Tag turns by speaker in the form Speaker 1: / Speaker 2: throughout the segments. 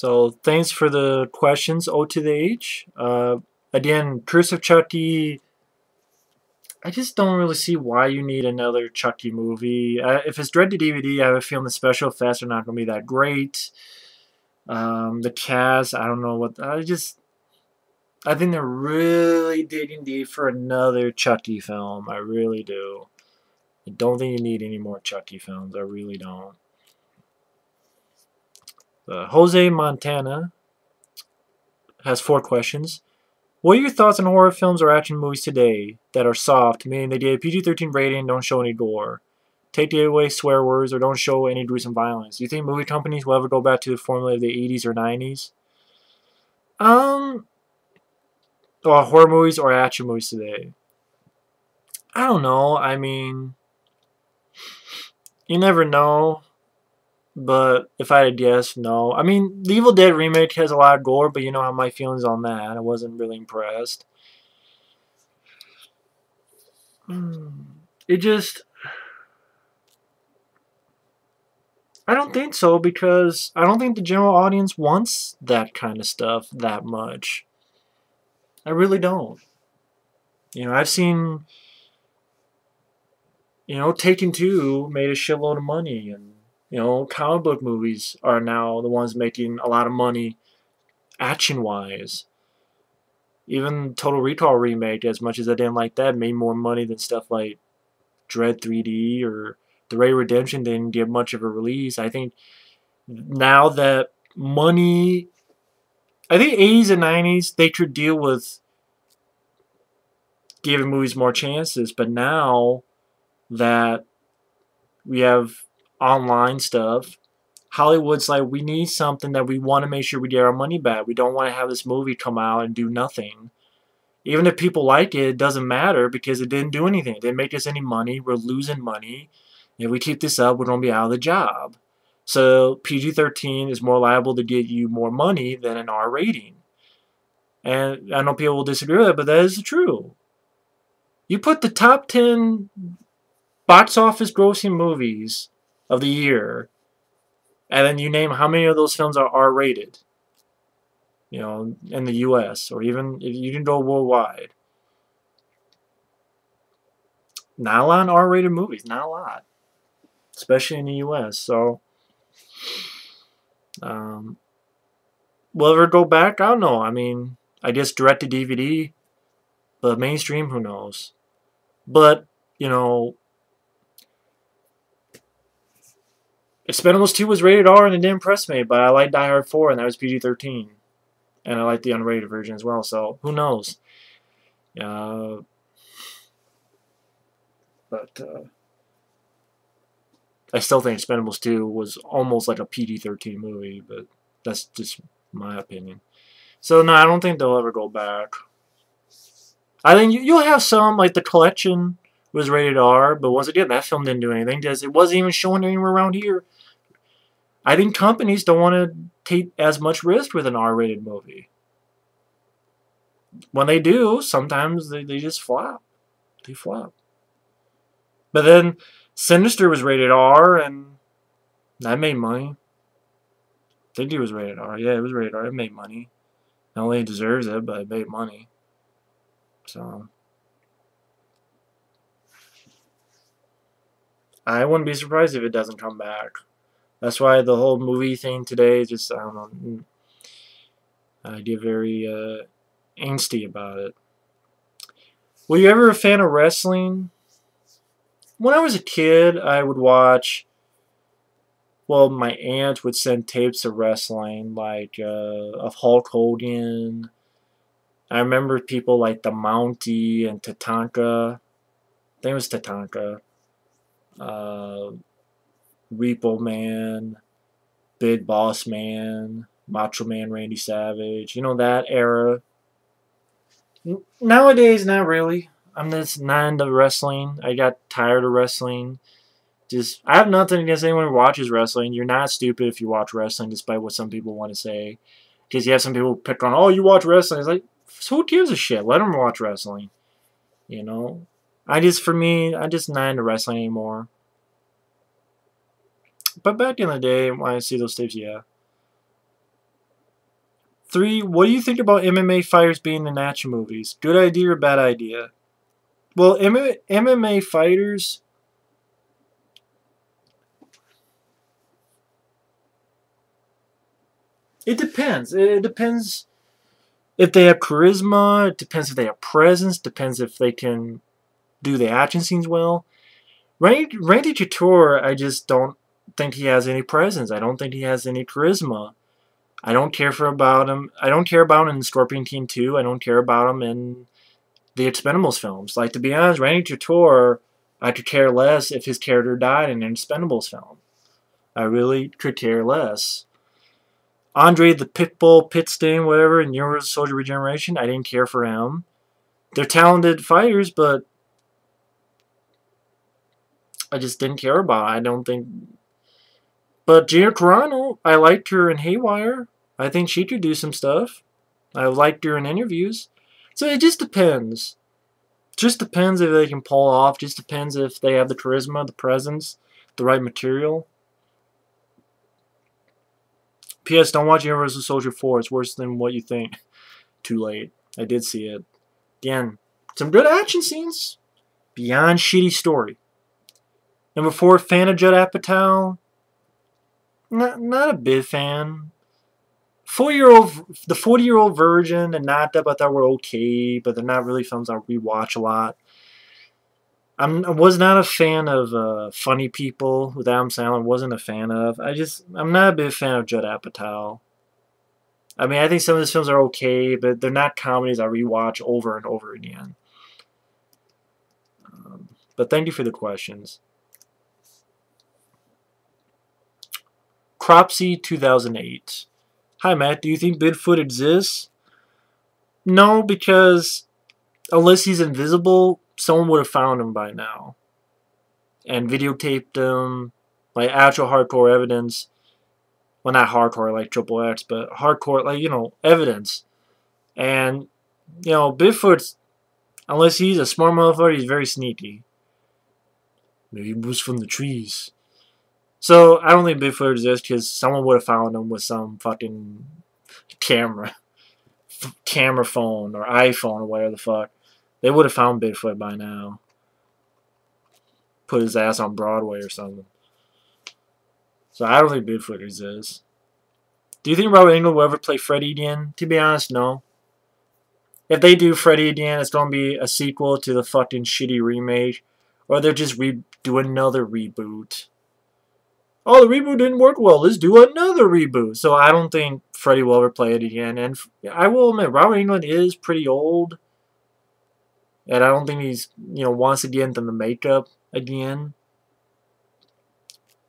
Speaker 1: So thanks for the questions, O to the H. Again, Curse of Chucky. I just don't really see why you need another Chucky movie. If it's direct to DVD, I have a feeling the special effects are not going to be that great. The cast, I don't know what. I think they're really digging deep for another Chucky film. I really do. I don't think you need any more Chucky films. I really don't. Josemontana has 4 questions. What are your thoughts on horror films or action movies today that are soft, meaning they get a PG-13 rating and don't show any gore? Take away swear words or don't show any gruesome violence. Do you think movie companies will ever go back to the formula of the 80s or 90s? Horror movies or action movies today? I don't know. I mean, you never know. But if I had to guess, no. I mean, the Evil Dead remake has a lot of gore, but you know how my feelings on that. I wasn't really impressed. It just... I don't think so, because I don't think the general audience wants that kind of stuff that much. I really don't. You know, I've seen... You know, Taken 2 made a shitload of money, and, you know, comic book movies are now the ones making a lot of money action-wise. Even Total Recall remake, as much as I didn't like that, made more money than stuff like Dread 3D or The Ray Redemption didn't get much of a release. I think now that money... I think 80s and 90s, they could deal with giving movies more chances, but now that we have online stuff, Hollywood's like, we need something that we want to make sure we get our money back. We don't want to have this movie come out and do nothing. Even if people like it, it doesn't matter because it didn't do anything. It didn't make us any money. We're losing money. If we keep this up, we're going to be out of the job. So PG-13 is more liable to get you more money than an R rating. And I know people will disagree with that, but that is true. You put the top 10 box office grossing movies of the year, and then you name how many of those films are R-rated, you know, in the U.S., or even if you can go worldwide. Not a lot of R-rated movies, not a lot, especially in the U.S. So, will it ever go back? I don't know. I mean, I guess direct to DVD, but mainstream, who knows? But, you know, Expendables 2 was rated R and it didn't impress me, but I like Die Hard 4 and that was PG-13. And I like the unrated version as well, so who knows? But I still think Expendables 2 was almost like a PG-13 movie, but that's just my opinion. So no, I don't think they'll ever go back. I think you'll have some, like The Collection was rated R, but once again, that film didn't do anything because it wasn't even showing anywhere around here. I think companies don't want to take as much risk with an R-rated movie. When they do, sometimes they just flop. They flop. But then Sinister was rated R, and that made money. I think it was rated R. Yeah, it was rated R. It made money. Not only deserves it, but it made money. So I wouldn't be surprised if it doesn't come back. That's why the whole movie thing today is just, I don't know, I get very angsty about it. Were you ever a fan of wrestling? When I was a kid, I would watch, well, my aunt would send tapes of wrestling, like of Hulk Hogan. I remember people like the Mountie and Tatanka. I think it was Tatanka. Repo Man, Big Boss Man, Macho Man Randy Savage. You know, that era. Nowadays, not really. I'm just not into wrestling. I got tired of wrestling. I have nothing against anyone who watches wrestling. You're not stupid if you watch wrestling, despite what some people want to say. Because you have some people pick on, oh, you watch wrestling. It's like, who gives a shit? Let them watch wrestling. You know? I'm just not into wrestling anymore. But back in the day, when I see those tapes, yeah. 3. What do you think about MMA fighters being in action movies? Good idea or bad idea? Well, MMA fighters... It depends. It depends if they have charisma. It depends if they have presence. Depends if they can do the action scenes well. Randy Couture, I just don't think he has any presence. I don't think he has any charisma. I don't care about him. I don't care about him in Scorpion King 2. I don't care about him in the Expendables films. Like, to be honest, Randy Couture, I could care less if his character died in an Expendables film. I really could care less. Andre the Pitbull, Pit Sting, whatever, in Universal Soldier Regeneration, I didn't care for him. They're talented fighters, but I just didn't care about it. I don't think... But Gina Carano, I liked her in Haywire. I think she could do some stuff. I liked her in interviews. So it just depends. Just depends if they can pull off. Just depends if they have the charisma, the presence, the right material. P.S. Don't watch Universal Soldier 4. It's worse than what you think. Too late. I did see it. Again, some good action scenes. Beyond shitty story. Number 4, fan of Judd Apatow. Not a big fan. The 40-year-old virgin and Not That, I thought were okay, but they're not really films I rewatch a lot. I was not a fan of Funny People with Adam Sandler. Wasn't a fan of. I'm not a big fan of Judd Apatow. I mean, I think some of his films are okay, but they're not comedies I rewatch over and over again. But thank you for the questions. cropsy2008. Hi, Matt. Do you think Bigfoot exists? No, because unless he's invisible, someone would have found him by now and videotaped him, like actual hardcore evidence. Well, not hardcore like Triple X, but hardcore, like, evidence. And, Bigfoot's, unless he's a smart motherfucker, he's very sneaky. Maybe he moves from the trees. So, I don't think Bigfoot exists because someone would have found him with some fucking camera phone or iPhone or whatever the fuck. They would have found Bigfoot by now. Put his ass on Broadway or something. So I don't think Bigfoot exists. Do you think Robert Englund will ever play Freddy again? To be honest, no. If they do Freddy again, it's going to be a sequel to the fucking shitty remake. Or they'll just do another reboot. Oh, the reboot didn't work well. Let's do another reboot. So I don't think Freddy will ever play it again. And I will admit, Robert Englund is pretty old. And I don't think he's, wants to get into the makeup again.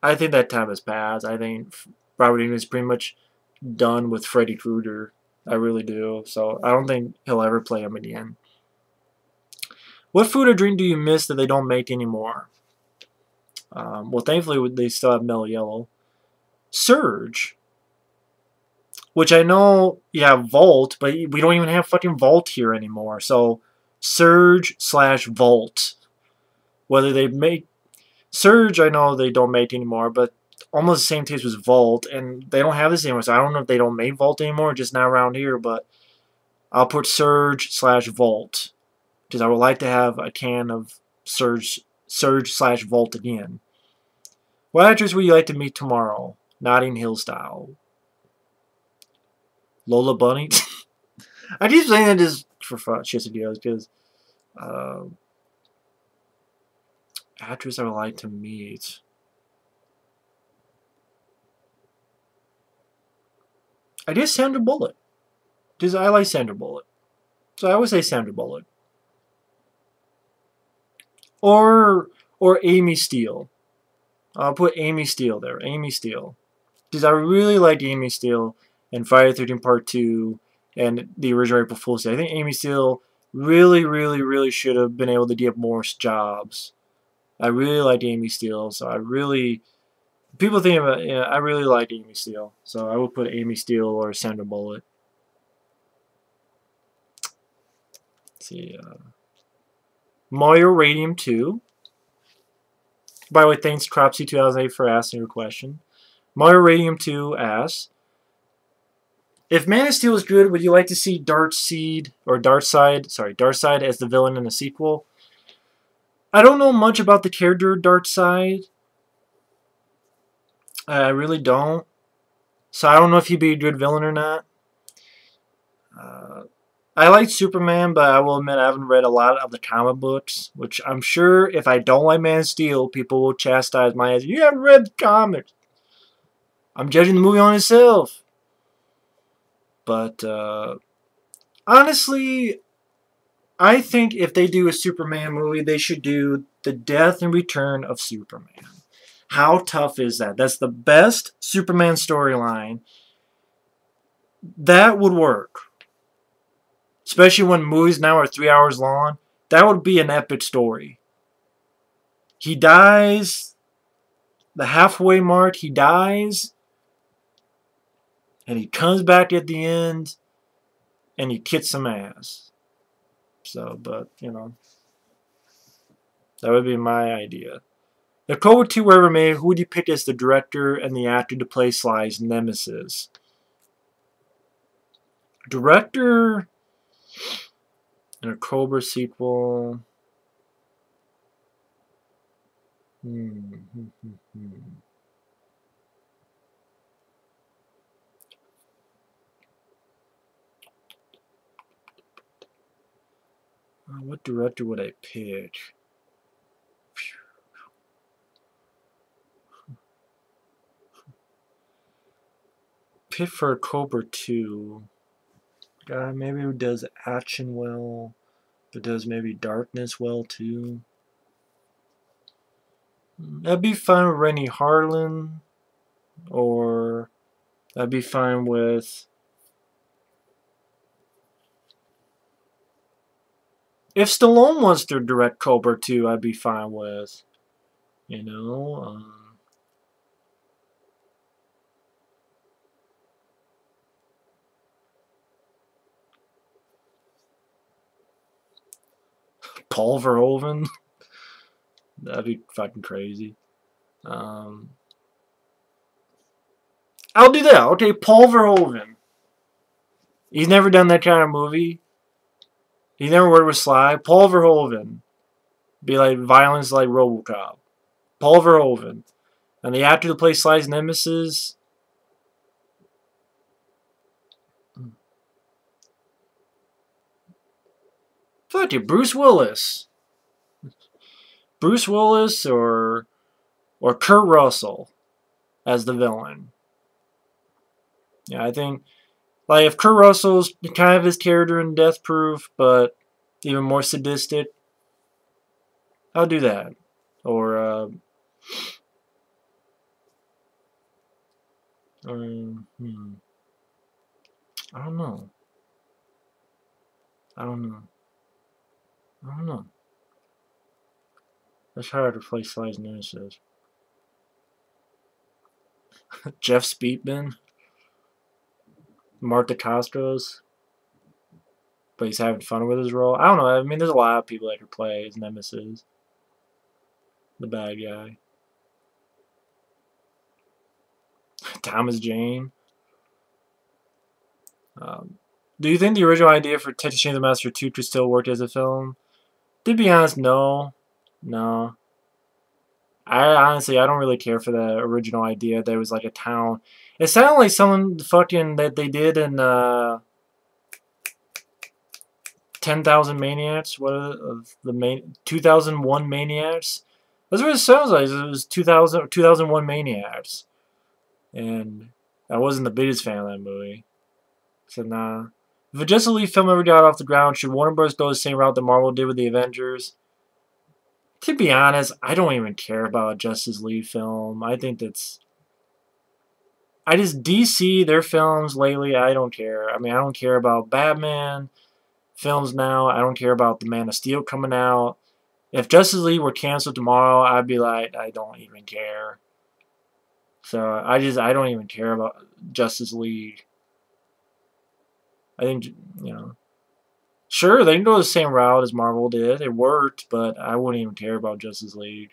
Speaker 1: I think that time has passed. I think Robert Englund is pretty much done with Freddy Krueger. I really do. So I don't think he'll ever play him again. What food or drink do you miss that they don't make anymore? Well, thankfully, they still have Mellow Yellow. Surge. Which I know you have Volt, but we don't even have fucking Volt here anymore. So, Surge/Volt. Whether they make... Surge, I know they don't make anymore, but almost the same taste as Volt, and they don't have this anymore, so I don't know if they don't make Volt anymore, just not around here, but I'll put Surge/Volt, because I would like to have a can of Surge/Volt again. What actress would you like to meet tomorrow? Notting Hill style. Lola Bunny? I keep saying that just for fun, shits and giggles, because actress I would like to meet. I guess Sandra Bullock. Because I like Sandra Bullock. So I would say Sandra Bullock. Or Amy Steele. I'll put Amy Steele there. Amy Steele. Because I really like Amy Steele in Friday the 13th Part 2 and the original April Fool's Day. I think Amy Steele really should have been able to get more jobs. I really like Amy Steele, so I really... People think about it, yeah, I really like Amy Steele. So I would put Amy Steele or Sandra Bullock. Let's see, marioradium2. By the way, thanks cropsy2008 for asking your question. marioradium2 asks, If Man of Steel is good, would you like to see Darkseid as the villain in the sequel? I don't know much about the character Darkseid. I really don't. So I don't know if he'd be a good villain or not. I like Superman, but I will admit I haven't read a lot of the comic books, which I'm sure if I don't like Man of Steel, people will chastise my ass. You haven't read the comics. I'm judging the movie on itself. But honestly, I think if they do a Superman movie, they should do the death and return of Superman. How tough is that? That's the best Superman storyline. That would work. Especially when movies now are 3 hours long. That would be an epic story. He dies. The halfway mark, he dies. And he comes back at the end. And he kicks some ass. So, but, you know. That would be my idea. If Cobra 2 were ever made, who would you pick as the director and the actor to play Sly's nemesis? Director in a Cobra sequel. What director would I pick? Pick for Cobra 2. Guy maybe who does action well, but does maybe darkness well too. That'd be fine with Rennie Harlan, or that'd be fine with. If Stallone wants to direct Cobra 2, I'd be fine with. You know. Paul Verhoeven. That'd be fucking crazy. I'll do that. Okay, Paul Verhoeven. He's never done that kind of movie. He never worked with Sly. Paul Verhoeven. Be like violence like RoboCop. Paul Verhoeven. And the actor to play Sly's nemesis. Fuck it, Bruce Willis. Bruce Willis or Kurt Russell as the villain. Yeah, I think like if Kurt Russell's kind of his character in Death Proof, but even more sadistic, I'll do that. Or I don't know. I don't know. I don't know. That's hard to play Sly's nemesis. Jeff Speakman. Martha Costros. But he's having fun with his role. I don't know. I mean, there's a lot of people that could play his nemesis. The bad guy. Thomas Jane. Do you think the original idea for Texas Chainsaw Massacre 2 could still work as a film? To be honest, no. No. I don't really care for the original idea. There was like a town. It sounded like someone fucking that they did in 10,000 Maniacs. What of the main 2001 Maniacs? That's what it sounds like. It was 2001 Maniacs, and I wasn't the biggest fan of that movie. So nah. If a Justice League film ever got off the ground, should Warner Bros. Go the same route that Marvel did with the Avengers? To be honest, I don't even care about a Justice League film. I think that's... DC, their films lately, I don't care. I mean, I don't care about Batman films now. I don't care about the Man of Steel coming out. If Justice League were canceled tomorrow, I'd be like, I don't even care. So, I don't even care about Justice League. I think, you know... Sure, they can go the same route as Marvel did. It worked, but I wouldn't even care about Justice League.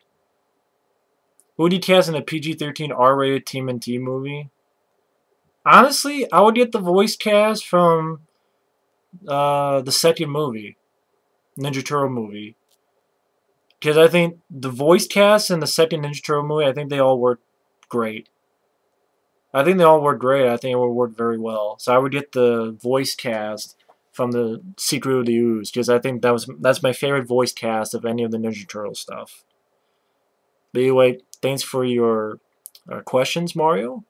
Speaker 1: Who would you cast in a PG-13 R-rated TMNT movie? Honestly, I would get the voice cast from the second movie, Ninja Turtle movie. Because I think the voice cast in the second Ninja Turtle movie, I think they all worked great. I think they all worked great. I think it would work very well. So I would get the voice cast from the Secret of the Ooze because I think that's my favorite voice cast of any of the Ninja Turtle stuff. But anyway, thanks for your questions, Mario.